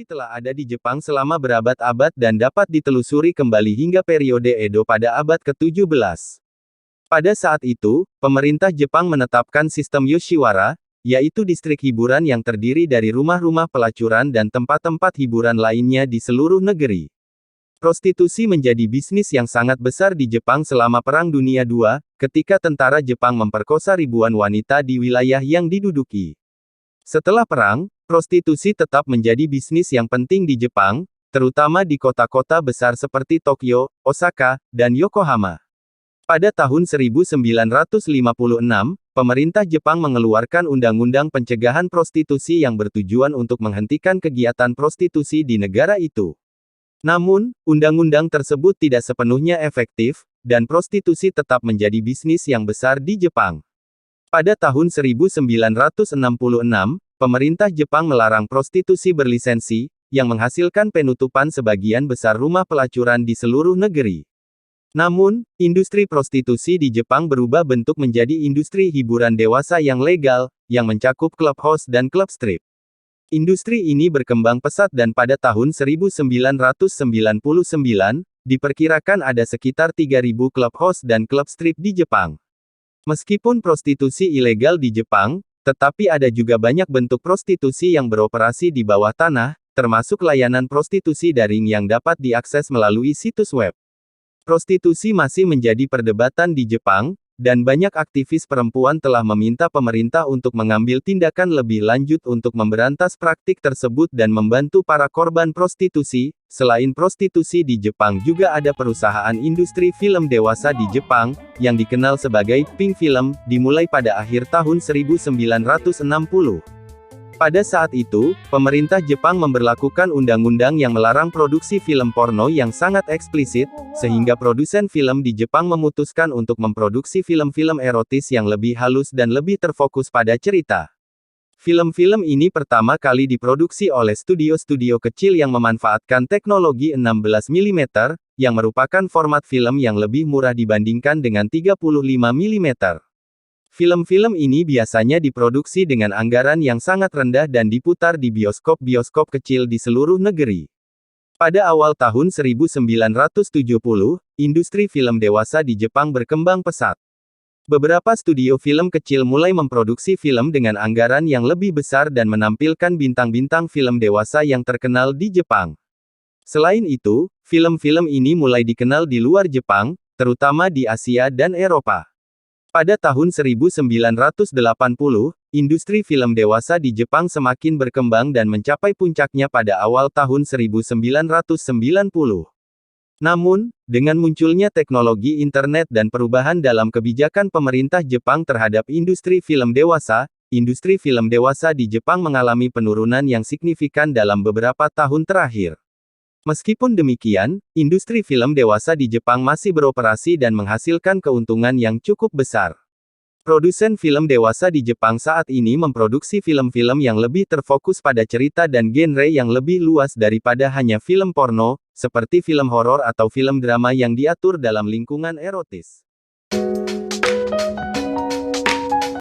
Prostitusi telah ada di Jepang selama berabad-abad dan dapat ditelusuri kembali hingga periode Edo pada abad ke-17. Pada saat itu, pemerintah Jepang menetapkan sistem Yoshiwara, yaitu distrik hiburan yang terdiri dari rumah-rumah pelacuran dan tempat-tempat hiburan lainnya di seluruh negeri. Prostitusi menjadi bisnis yang sangat besar di Jepang selama Perang Dunia II, ketika tentara Jepang memperkosa ribuan wanita di wilayah yang diduduki. Setelah perang, prostitusi tetap menjadi bisnis yang penting di Jepang, terutama di kota-kota besar seperti Tokyo, Osaka, dan Yokohama. Pada tahun 1956, pemerintah Jepang mengeluarkan Undang-Undang Pencegahan Prostitusi yang bertujuan untuk menghentikan kegiatan prostitusi di negara itu. Namun, undang-undang tersebut tidak sepenuhnya efektif, dan prostitusi tetap menjadi bisnis yang besar di Jepang. Pada tahun 1966, pemerintah Jepang melarang prostitusi berlisensi, yang menghasilkan penutupan sebagian besar rumah pelacuran di seluruh negeri. Namun, industri prostitusi di Jepang berubah bentuk menjadi industri hiburan dewasa yang legal, yang mencakup klub house dan klub strip. Industri ini berkembang pesat dan pada tahun 1999, diperkirakan ada sekitar 3.000 klub house dan klub strip di Jepang. Meskipun prostitusi ilegal di Jepang, tetapi ada juga banyak bentuk prostitusi yang beroperasi di bawah tanah, termasuk layanan prostitusi daring yang dapat diakses melalui situs web. Prostitusi masih menjadi perdebatan di Jepang, dan banyak aktivis perempuan telah meminta pemerintah untuk mengambil tindakan lebih lanjut untuk memberantas praktik tersebut dan membantu para korban prostitusi. Selain prostitusi di Jepang juga ada perusahaan industri film dewasa di Jepang, yang dikenal sebagai Pink Film, dimulai pada akhir tahun 1960. Pada saat itu, pemerintah Jepang memberlakukan undang-undang yang melarang produksi film porno yang sangat eksplisit, sehingga produsen film di Jepang memutuskan untuk memproduksi film-film erotis yang lebih halus dan lebih terfokus pada cerita. Film-film ini pertama kali diproduksi oleh studio-studio kecil yang memanfaatkan teknologi 16 mm, yang merupakan format film yang lebih murah dibandingkan dengan 35 mm. Film-film ini biasanya diproduksi dengan anggaran yang sangat rendah dan diputar di bioskop-bioskop kecil di seluruh negeri. Pada awal tahun 1970, industri film dewasa di Jepang berkembang pesat. Beberapa studio film kecil mulai memproduksi film dengan anggaran yang lebih besar dan menampilkan bintang-bintang film dewasa yang terkenal di Jepang. Selain itu, film-film ini mulai dikenal di luar Jepang, terutama di Asia dan Eropa. Pada tahun 1980, industri film dewasa di Jepang semakin berkembang dan mencapai puncaknya pada awal tahun 1990. Namun, dengan munculnya teknologi internet dan perubahan dalam kebijakan pemerintah Jepang terhadap industri film dewasa di Jepang mengalami penurunan yang signifikan dalam beberapa tahun terakhir. Meskipun demikian, industri film dewasa di Jepang masih beroperasi dan menghasilkan keuntungan yang cukup besar. Produsen film dewasa di Jepang saat ini memproduksi film-film yang lebih terfokus pada cerita dan genre yang lebih luas daripada hanya film porno, seperti film horor atau film drama yang diatur dalam lingkungan erotis.